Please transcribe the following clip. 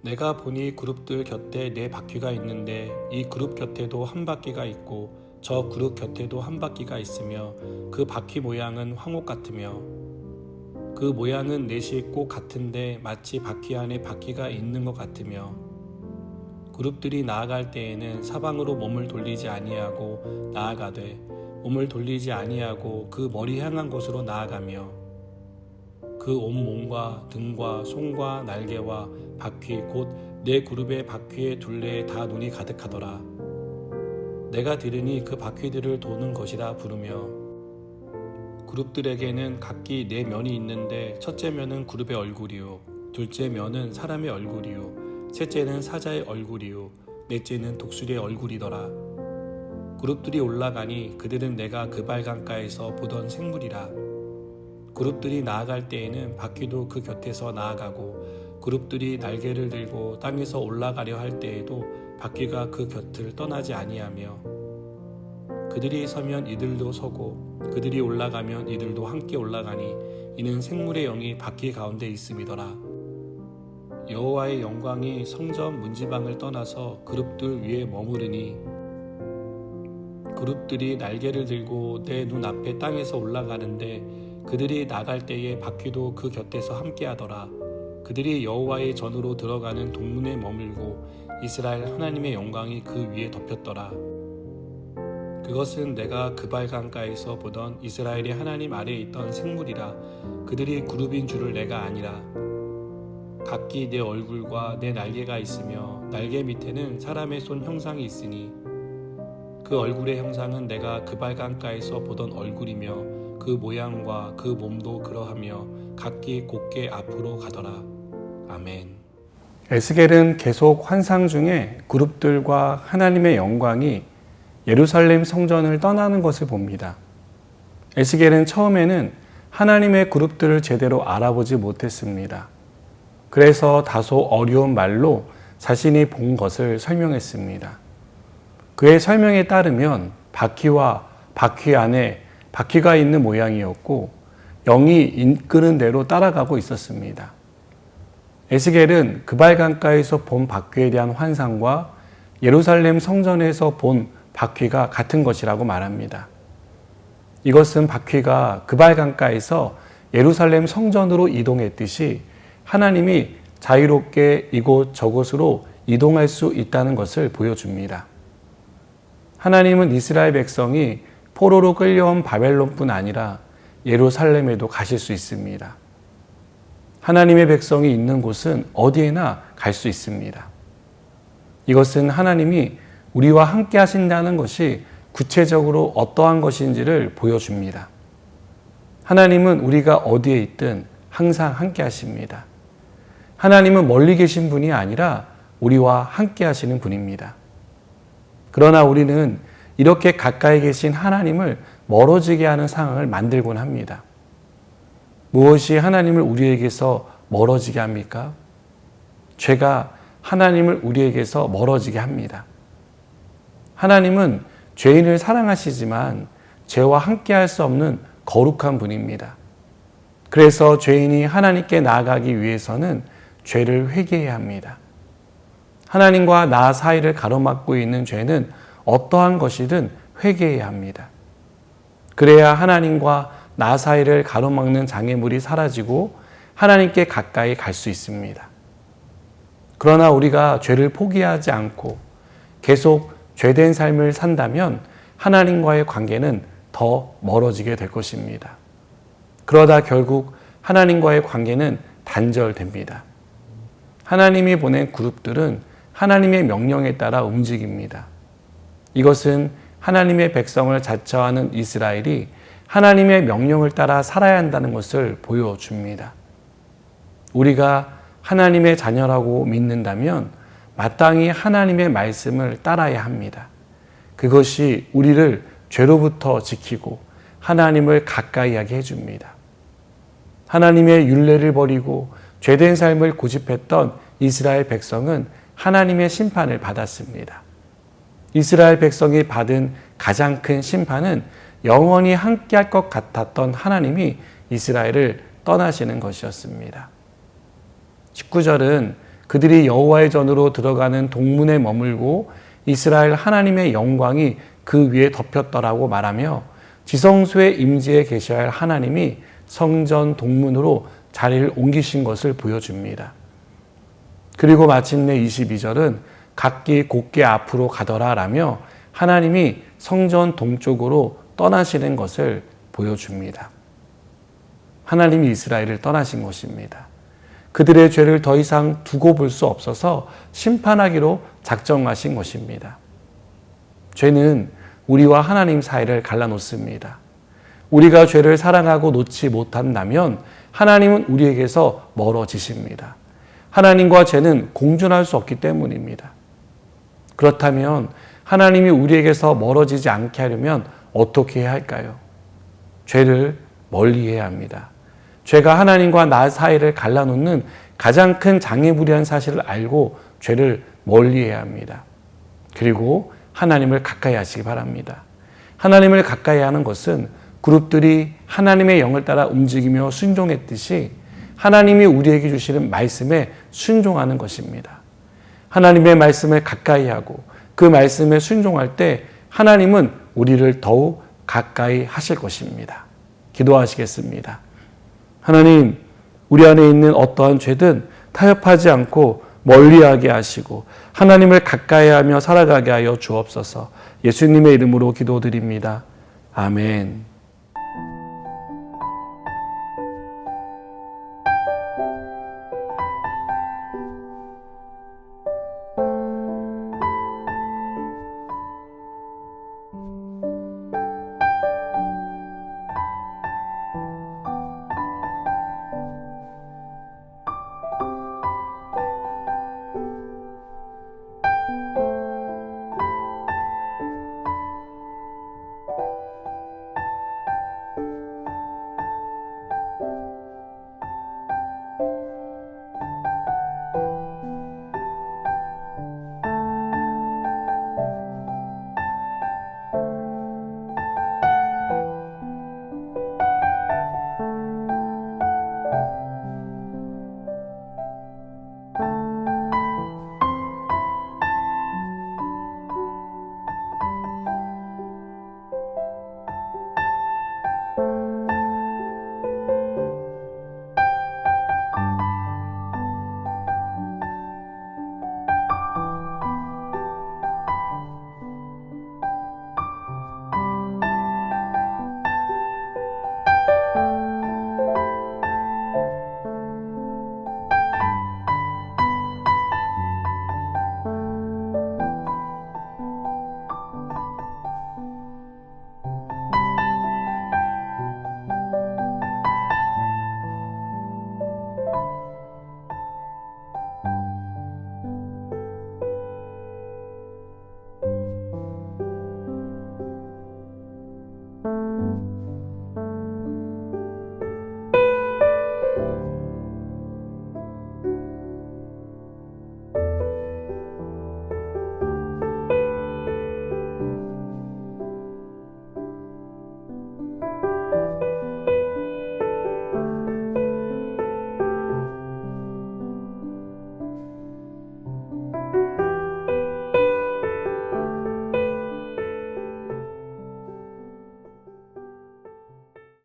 내가 보니 그룹들 곁에 네 바퀴가 있는데 이 그룹 곁에도 한 바퀴가 있고 저 그룹 곁에도 한 바퀴가 있으며 그 바퀴 모양은 황옥 같으며 그 모양은 넷이 꼭 같은데 마치 바퀴 안에 바퀴가 있는 것 같으며 그룹들이 나아갈 때에는 사방으로 몸을 돌리지 아니하고 나아가되 몸을 돌리지 아니하고 그 머리 향한 곳으로 나아가며 그 온몸과 등과 손과 날개와 바퀴 곧 네 그룹의 바퀴의 둘레에 다 눈이 가득하더라. 내가 들으니 그 바퀴들을 도는 것이라 부르며 그룹들에게는 각기 네 면이 있는데 첫째 면은 그룹의 얼굴이요 둘째 면은 사람의 얼굴이요 셋째는 사자의 얼굴이요 넷째는 독수리의 얼굴이더라. 그룹들이 올라가니 그들은 내가 그발 강가에서 보던 생물이라. 그룹들이 나아갈 때에는 바퀴도 그 곁에서 나아가고 그룹들이 날개를 들고 땅에서 올라가려 할 때에도 바퀴가 그 곁을 떠나지 아니하며 그들이 서면 이들도 서고 그들이 올라가면 이들도 함께 올라가니 이는 생물의 영이 바퀴 가운데 있음이더라. 여호와의 영광이 성전 문지방을 떠나서 그룹들 위에 머무르니 그룹들이 날개를 들고 내 눈앞에 땅에서 올라가는데 그들이 나갈 때에 바퀴도 그 곁에서 함께하더라. 그들이 여호와의 전으로 들어가는 동문에 머물고 이스라엘 하나님의 영광이 그 위에 덮였더라. 그것은 내가 그발 강가에서 보던 이스라엘의 하나님 아래에 있던 생물이라. 그들이 그룹인 줄을 내가 아니라. 각기 내 얼굴과 내 날개가 있으며 날개 밑에는 사람의 손 형상이 있으니 그 얼굴의 형상은 내가 그발 강가에서 보던 얼굴이며 그 모양과 그 몸도 그러하며 각기 곧게 앞으로 가더라. 아멘. 에스겔은 계속 환상 중에 그룹들과 하나님의 영광이 예루살렘 성전을 떠나는 것을 봅니다. 에스겔은 처음에는 하나님의 그룹들을 제대로 알아보지 못했습니다. 그래서 다소 어려운 말로 자신이 본 것을 설명했습니다. 그의 설명에 따르면 바퀴와 바퀴 안에 바퀴가 있는 모양이었고 영이 이끄는 대로 따라가고 있었습니다. 에스겔은 그발 강가에서 본 바퀴에 대한 환상과 예루살렘 성전에서 본 바퀴가 같은 것이라고 말합니다. 이것은 바퀴가 그발 강가에서 예루살렘 성전으로 이동했듯이 하나님이 자유롭게 이곳 저곳으로 이동할 수 있다는 것을 보여줍니다. 하나님은 이스라엘 백성이 포로로 끌려온 바벨론뿐 아니라 예루살렘에도 가실 수 있습니다. 하나님의 백성이 있는 곳은 어디에나 갈 수 있습니다. 이것은 하나님이 우리와 함께 하신다는 것이 구체적으로 어떠한 것인지를 보여줍니다. 하나님은 우리가 어디에 있든 항상 함께 하십니다. 하나님은 멀리 계신 분이 아니라 우리와 함께 하시는 분입니다. 그러나 우리는 이렇게 가까이 계신 하나님을 멀어지게 하는 상황을 만들곤 합니다. 무엇이 하나님을 우리에게서 멀어지게 합니까? 죄가 하나님을 우리에게서 멀어지게 합니다. 하나님은 죄인을 사랑하시지만 죄와 함께 할 수 없는 거룩한 분입니다. 그래서 죄인이 하나님께 나아가기 위해서는 죄를 회개해야 합니다. 하나님과 나 사이를 가로막고 있는 죄는 어떠한 것이든 회개해야 합니다. 그래야 하나님과 나 사이를 가로막는 장애물이 사라지고 하나님께 가까이 갈 수 있습니다. 그러나 우리가 죄를 포기하지 않고 계속 죄된 삶을 산다면 하나님과의 관계는 더 멀어지게 될 것입니다. 그러다 결국 하나님과의 관계는 단절됩니다. 하나님이 보낸 그룹들은 하나님의 명령에 따라 움직입니다. 이것은 하나님의 백성을 자처하는 이스라엘이 하나님의 명령을 따라 살아야 한다는 것을 보여줍니다. 우리가 하나님의 자녀라고 믿는다면 마땅히 하나님의 말씀을 따라야 합니다. 그것이 우리를 죄로부터 지키고 하나님을 가까이 하게 해줍니다. 하나님의 율례를 버리고 죄된 삶을 고집했던 이스라엘 백성은 하나님의 심판을 받았습니다. 이스라엘 백성이 받은 가장 큰 심판은 영원히 함께할 것 같았던 하나님이 이스라엘을 떠나시는 것이었습니다. 19절은 그들이 여호와의 전으로 들어가는 동문에 머물고 이스라엘 하나님의 영광이 그 위에 덮였더라고 말하며 지성소의 임재에 계셔야 할 하나님이 성전 동문으로 자리를 옮기신 것을 보여줍니다. 그리고 마침내 22절은 각기 곧게 앞으로 가더라 라며 하나님이 성전 동쪽으로 떠나시는 것을 보여줍니다. 하나님이 이스라엘을 떠나신 것입니다. 그들의 죄를 더 이상 두고 볼 수 없어서 심판하기로 작정하신 것입니다. 죄는 우리와 하나님 사이를 갈라놓습니다. 우리가 죄를 사랑하고 놓지 못한다면 하나님은 우리에게서 멀어지십니다. 하나님과 죄는 공존할 수 없기 때문입니다. 그렇다면 하나님이 우리에게서 멀어지지 않게 하려면 어떻게 해야 할까요? 죄를 멀리해야 합니다. 죄가 하나님과 나 사이를 갈라놓는 가장 큰 장애물이라는 사실을 알고 죄를 멀리해야 합니다. 그리고 하나님을 가까이 하시기 바랍니다. 하나님을 가까이 하는 것은 그룹들이 하나님의 영을 따라 움직이며 순종했듯이 하나님이 우리에게 주시는 말씀에 순종하는 것입니다. 하나님의 말씀을 가까이 하고 그 말씀에 순종할 때 하나님은 우리를 더욱 가까이 하실 것입니다. 기도하시겠습니다. 하나님, 우리 안에 있는 어떠한 죄든 타협하지 않고 멀리하게 하시고 하나님을 가까이하며 살아가게 하여 주옵소서. 예수님의 이름으로 기도드립니다. 아멘.